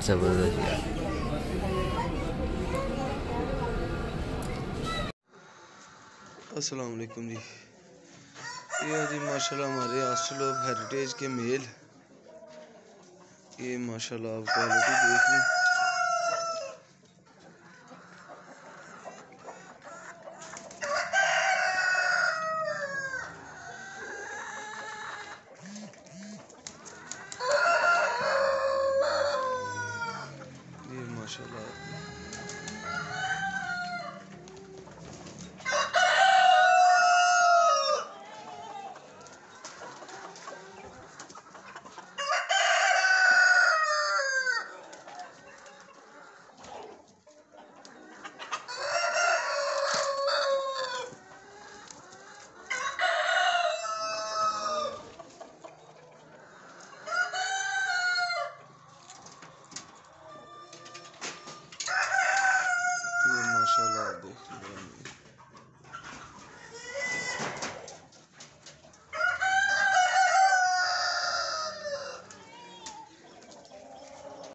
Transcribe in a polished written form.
ज़बरदस्त यार। अस्सलाम वालेकुम जी। ये जी माशाल्लाह हमारे हॉस्टल ऑफ हेरिटेज के मेल, ये माशाल्लाह आप क्वालिटी देख लें। ये माशाल्लाह आप ये माशाल्लाह आप देख लीजिए।